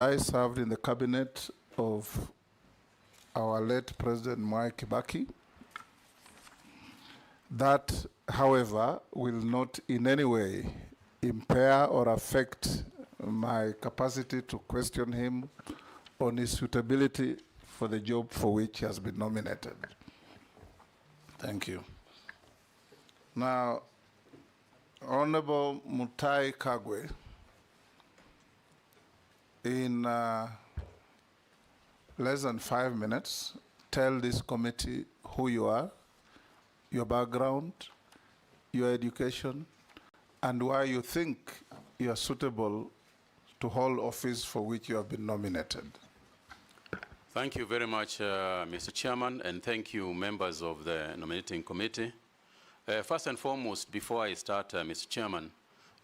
I served in the cabinet of our late President Mutahi Kagwe. That, however, will not in any way impair or affect my capacity to question him on his suitability for the job for which he has been nominated. Thank you. Now, Honorable Mutahi Kagwe, in less than 5 minutes, tell this committee who you are, your background, your education, and why you think you are suitable to hold office for which you have been nominated. Thank you very much, Mr. Chairman, and thank you, members of the nominating committee. First and foremost, before I start, Mr. Chairman,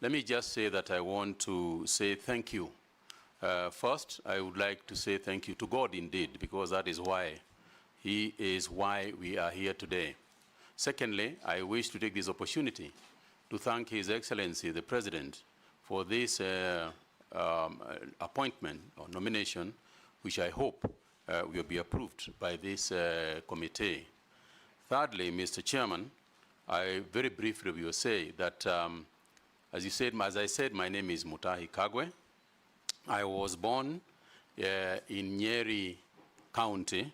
let me just say that I want to say thank you. First, I would like to say thank you to God indeed, because that is why He is why we are here today. Secondly, I wish to take this opportunity to thank His Excellency, the President, for this appointment or nomination, which I hope will be approved by this committee. Thirdly, Mr. Chairman, I very briefly will say that, as I said, my name is Mutahi Kagwe. I was born in Nyeri County.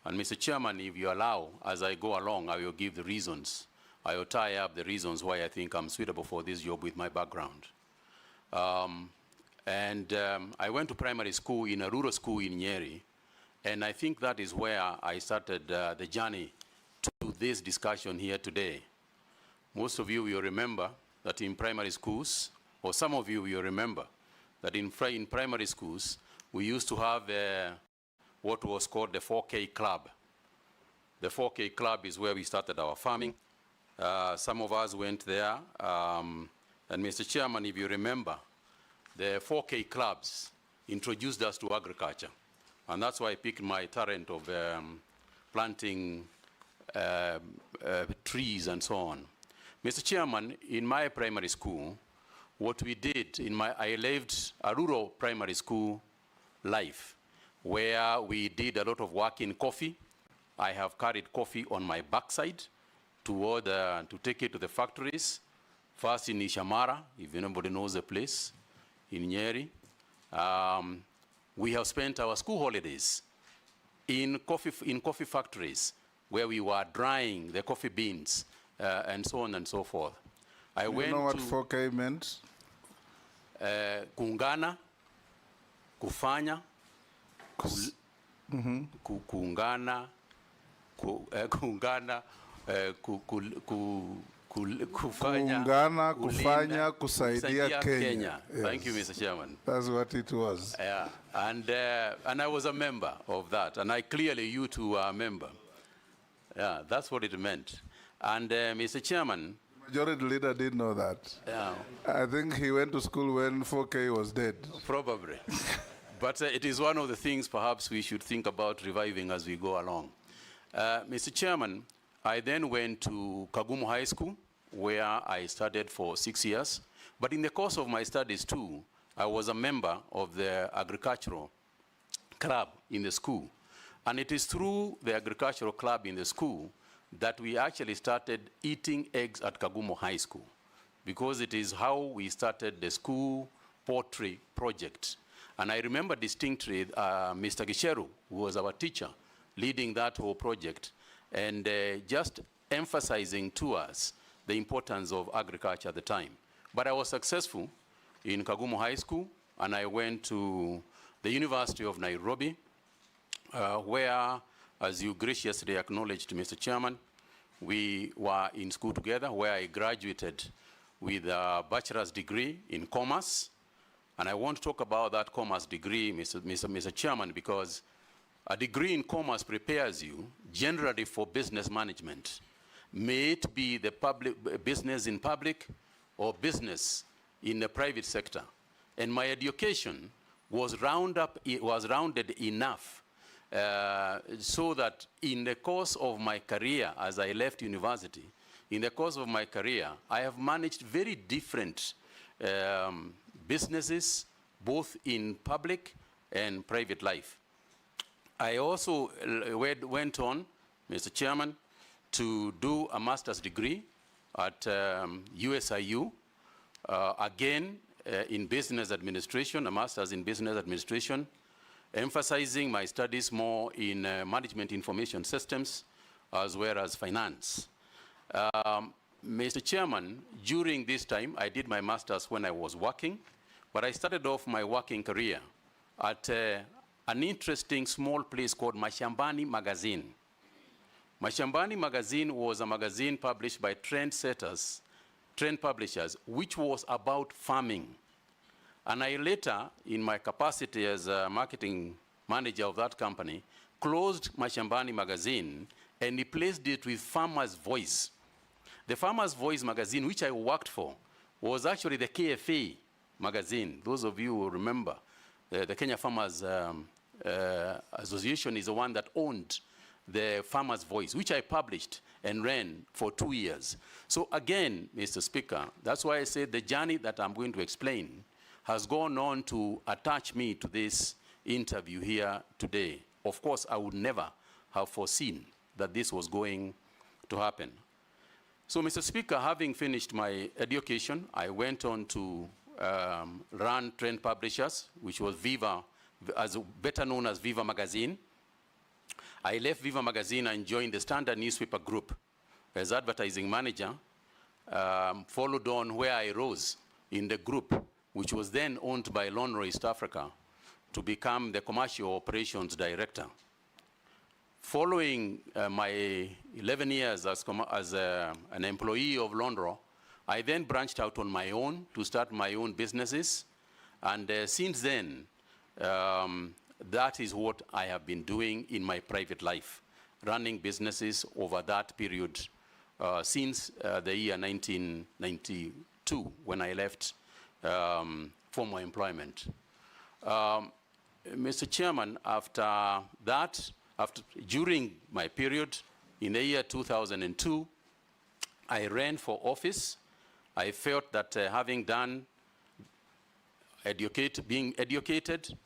And Mr. Chairman, if you allow, as I go along, I will give the reasons. I will tie up the reasons why I think I'm suitable for this job with my background. I went to primary school in a rural school in Nyeri, and I think that is where I started the journey to this discussion here today. Most of you will remember that in primary schools, or some of you will remember that in primary schools, we used to have what was called the 4K Club. The 4K Club is where we started our farming. Some of us went there. And Mr. Chairman, if you remember, the 4K clubs introduced us to agriculture. And that's why I picked my talent of planting trees and so on. Mr. Chairman, in my primary school, what we did, I lived a rural primary school life, where we did a lot of work in coffee. I have carried coffee on my backside to take it to the factories. First in Ishamara, if anybody knows the place, in Nyeri. We have spent our school holidays in coffee factories, where we were drying the coffee beans and so on and so forth. You know what 4K meant? Kuungana, kufanya, kuungana, kufanya, kusaidia Kenya. Yes. Thank you, Mr. Chairman. That's what it was. Yeah, and I was a member of that, and clearly you two are a member. Yeah, that's what it meant. And Mr. Chairman, Majority Leader didn't know that. Yeah. I think he went to school when 4K was dead. Probably. But it is one of the things perhaps we should think about reviving as we go along. Mr. Chairman, I then went to Kagumo High School, where I studied for 6 years. But in the course of my studies too, I was a member of the agricultural club in the school. And it is through the agricultural club in the school that we actually started eating eggs at Kagumo High School, because it is how we started the school poultry project. And I remember distinctly Mr. Gisheru, who was our teacher, leading that whole project, and just emphasizing to us the importance of agriculture at the time. But I was successful in Kagumo High School, and I went to the University of Nairobi, where, as you graciously acknowledged, Mr. Chairman, we were in school together, where I graduated with a bachelor's degree in commerce. And I want to talk about that commerce degree, Mr. Chairman, because a degree in commerce prepares you generally for business management. May it be the business in public or business in the private sector. And my education was rounded enough so that in the course of my career, as I left university, in the course of my career, I have managed very different businesses, both in public and private life. I also went on, Mr. Chairman, to do a master's degree at USIU, again in business administration, a master's in business administration, emphasizing my studies more in management information systems as well as finance. Mr. Chairman, during this time, I did my master's when I was working, but I started off my working career at an interesting small place called Mashambani Magazine. Mashambani Magazine was a magazine published by trend publishers, which was about farming. And I later, in my capacity as a marketing manager of that company, closed Mashambani Magazine and replaced it with Farmer's Voice. The Farmer's Voice magazine, which I worked for, was actually the KFA magazine. Those of you who remember, the Kenya Farmers Association is the one that owned the Farmer's Voice, which I published and ran for 2 years. So again, Mr. Speaker, that's why I said the journey that I'm going to explain has gone on to attach me to this interview here today. Of course, I would never have foreseen that this was going to happen. So, Mr. Speaker, having finished my education, I went on to run Trend Publishers, which was Viva, better known as Viva Magazine. I left Viva Magazine and joined the Standard Newspaper Group as advertising manager, followed on where I rose in the group, which was then owned by Lonro East Africa, to become the commercial operations director. Following my 11 years as an employee of Lonro, I then branched out on my own to start my own businesses. And since then, that is what I have been doing in my private life, running businesses over that period since the year 1992, when I left formal employment. Mr. Chairman, after that, during my period, in the year 2002, I ran for office. I felt that having done being educated,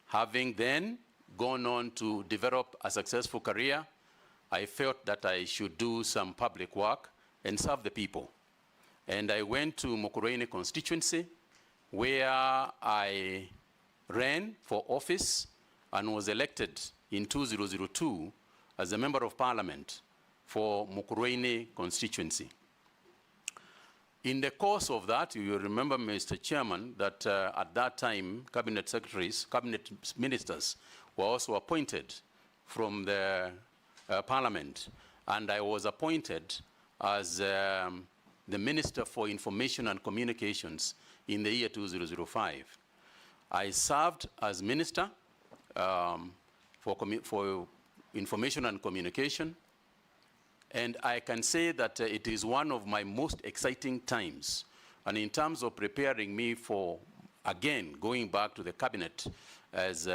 having then gone on to develop a successful career, I felt that I should do some public work and serve the people. And I went to Mukurweini constituency, where I ran for office and was elected in 2002 as a member of parliament for Mukurweini constituency. In the course of that, you will remember, Mr. Chairman, that at that time, cabinet secretaries, cabinet ministers were also appointed from the parliament. And I was appointed as the Minister for Information and Communications in the year 2005. I served as Minister for Information and Communication, and I can say that it is one of my most exciting times. And in terms of preparing me for, again, going back to the cabinet as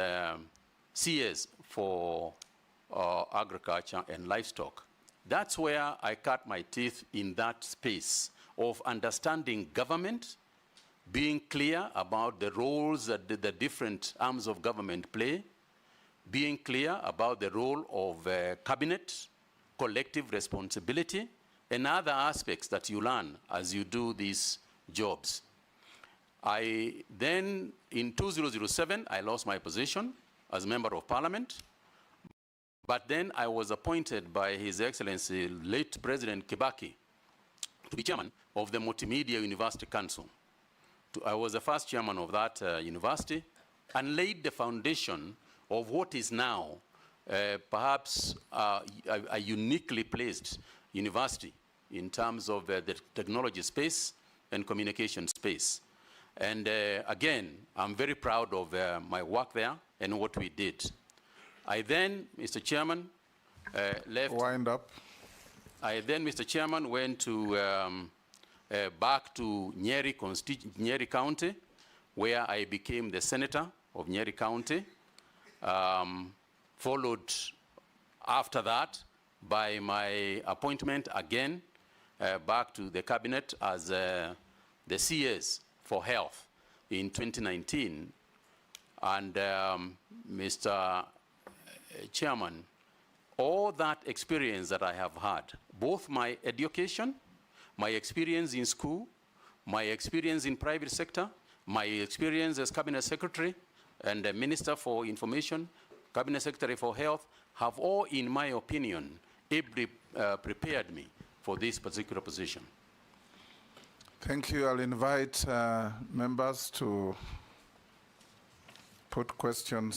CS for agriculture and livestock, that's where I cut my teeth in that space of understanding government, being clear about the roles that the different arms of government play, being clear about the role of cabinet, collective responsibility, and other aspects that you learn as you do these jobs. I then, in 2007, I lost my position as Member of Parliament, but then I was appointed by His Excellency, late President Kibaki, to be chairman of the Multimedia University Council. I was the first chairman of that university and laid the foundation of what is now perhaps a uniquely placed university in terms of the technology space and communication space. And again, I'm very proud of my work there and what we did. I then, Mr. Chairman, left. Wind up. I then, Mr. Chairman, went to back to Nyeri County, where I became the senator of Nyeri County, followed after that by my appointment again back to the cabinet as the CS for health in 2019. And Mr. Chairman, all that experience that I have had, both my education, my experience in school, my experience in private sector, my experience as cabinet secretary and the minister for information, cabinet secretary for health, have all, in my opinion, ably prepared me for this particular position. Thank you. I'll invite members to put questions